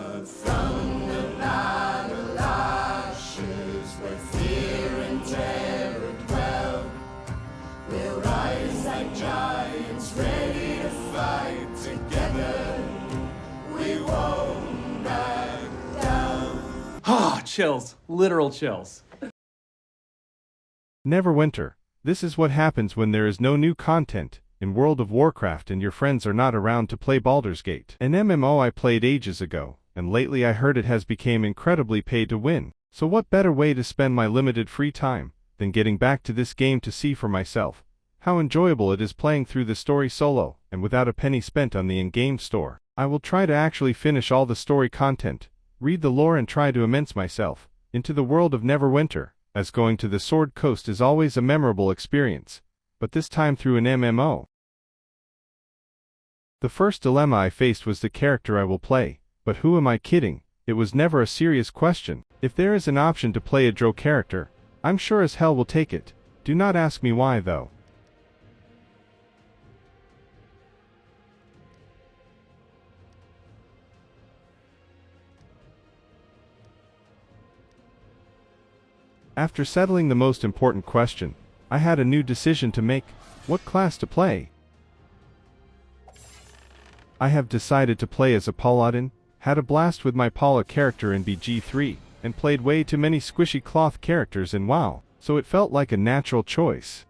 From the battle ashes where fear and terror dwell, we'll rise like giants ready to fight together. We won't back down. Ah, chills. Literal chills. Neverwinter. This is what happens when there is no new content in World of Warcraft and your friends are not around to play Baldur's Gate. An MMO I played ages ago, and lately I heard it has become incredibly pay to win. So what better way to spend my limited free time than getting back to this game to see for myself how enjoyable it is playing through the story solo and without a penny spent on the in-game store. I will try to actually finish all the story content, read the lore and try to immerse myself into the world of Neverwinter, as going to the Sword Coast is always a memorable experience, but this time through an MMO. The first dilemma I faced was the character I will play, but who am I kidding? It was never a serious question. If there is an option to play a drow character, I'm sure as hell will take it. Do not ask me why though. After settling the most important question, I had a new decision to make: what class to play. I have decided to play as a paladin, had a blast with my Paula character in BG3, and played way too many squishy cloth characters in WoW, so it felt like a natural choice.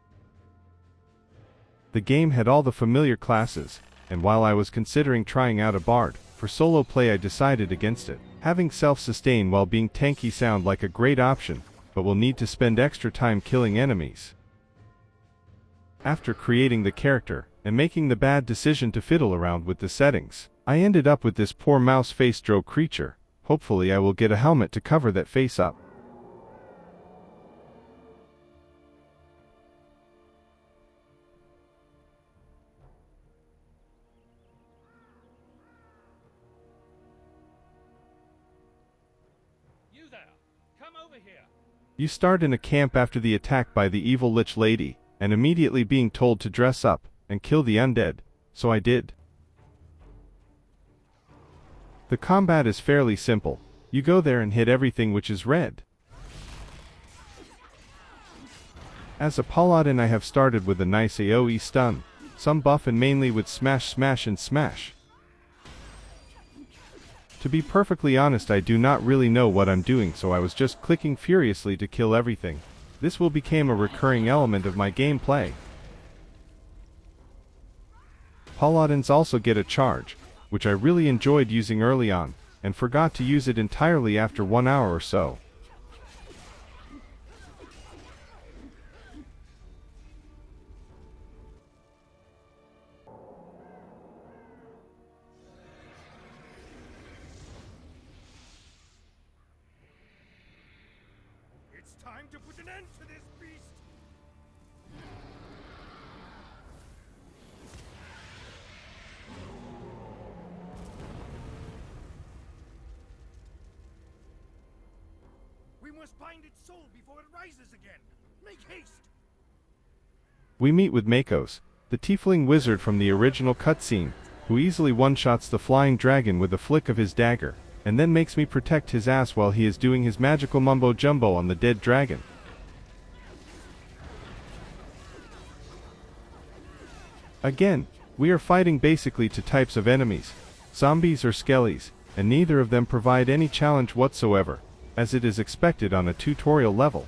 The game had all the familiar classes, and while I was considering trying out a bard for solo play, I decided against it. Having self-sustain while being tanky sound like a great option, but will need to spend extra time killing enemies. After creating the character and making the bad decision to fiddle around with the settings, I ended up with this poor mouse-faced drow creature. Hopefully I will get a helmet to cover that face up. You there, come over here. You start in a camp after the attack by the evil Lich Lady, and immediately being told to dress up and kill the undead, so I did. The combat is fairly simple. You go there and hit everything which is red. As a paladin I have started with a nice AoE stun, some buff and mainly with smash smash and smash. To be perfectly honest, I do not really know what I'm doing, so I was just clicking furiously to kill everything. This will become a recurring element of my gameplay. Paladins also get a charge, which I really enjoyed using early on, and forgot to use it entirely after 1 hour or so. It's time to put an end to this beast. We must bind its soul before it rises again. Make haste. We meet with Makos, the tiefling wizard from the original cutscene, who easily one-shots the flying dragon with a flick of his dagger, and then makes me protect his ass while he is doing his magical mumbo-jumbo on the dead dragon. Again, we are fighting basically two types of enemies, zombies or skellies, and neither of them provide any challenge whatsoever, as it is expected on a tutorial level.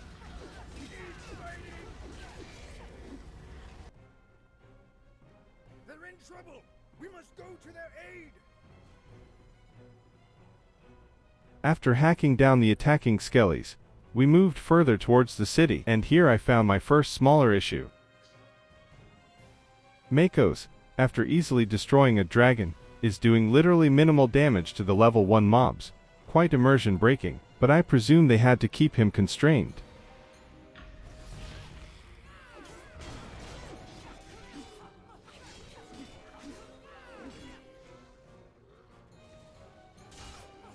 They're in trouble. We must go to their aid. After hacking down the attacking skellies, we moved further towards the city, and here I found my first smaller issue. Makos, after easily destroying a dragon, is doing literally minimal damage to the level 1 mobs, quite immersion breaking, but I presume they had to keep him constrained.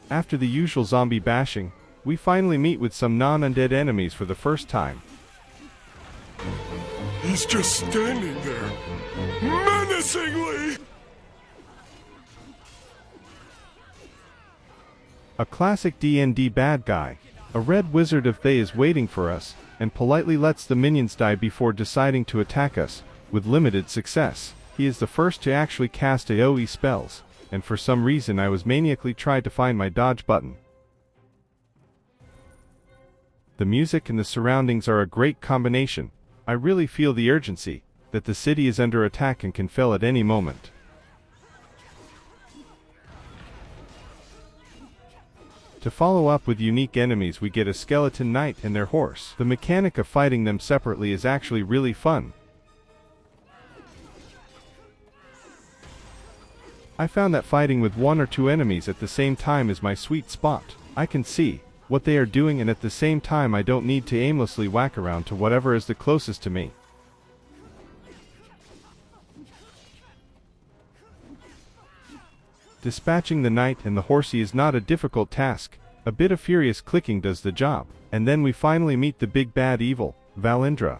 After the usual zombie bashing, we finally meet with some non-undead enemies for the first time. He's just standing there, menacingly! A classic D&D bad guy. A red wizard of Thay is waiting for us, and politely lets the minions die before deciding to attack us, with limited success. He is the first to actually cast AoE spells, and for some reason I was maniacally trying to find my dodge button. The music and the surroundings are a great combination. I really feel the urgency, that the city is under attack and can fail at any moment. To follow up with unique enemies, we get a skeleton knight and their horse. The mechanic of fighting them separately is actually really fun. I found that fighting with one or two enemies at the same time is my sweet spot. I can see what they are doing, and at the same time I don't need to aimlessly whack around to whatever is the closest to me. Dispatching the knight and the horsey is not a difficult task. A bit of furious clicking does the job. And then we finally meet the big bad evil, Valindra. Valindra!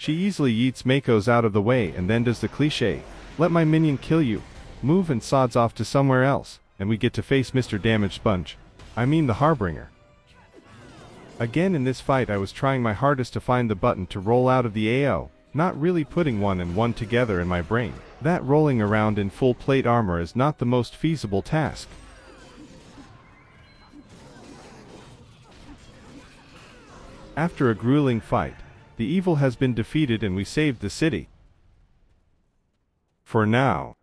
She easily yeets Mako's out of the way and then does the cliché, "Let my minion kill you," move and sods off to somewhere else, and we get to face Mr. Damage Sponge. I mean the Harbinger. Again in this fight I was trying my hardest to find the button to roll out of the AO, not really putting one and one together in my brain. That rolling around in full plate armor is not the most feasible task. After a grueling fight, the evil has been defeated and we saved the city. For now.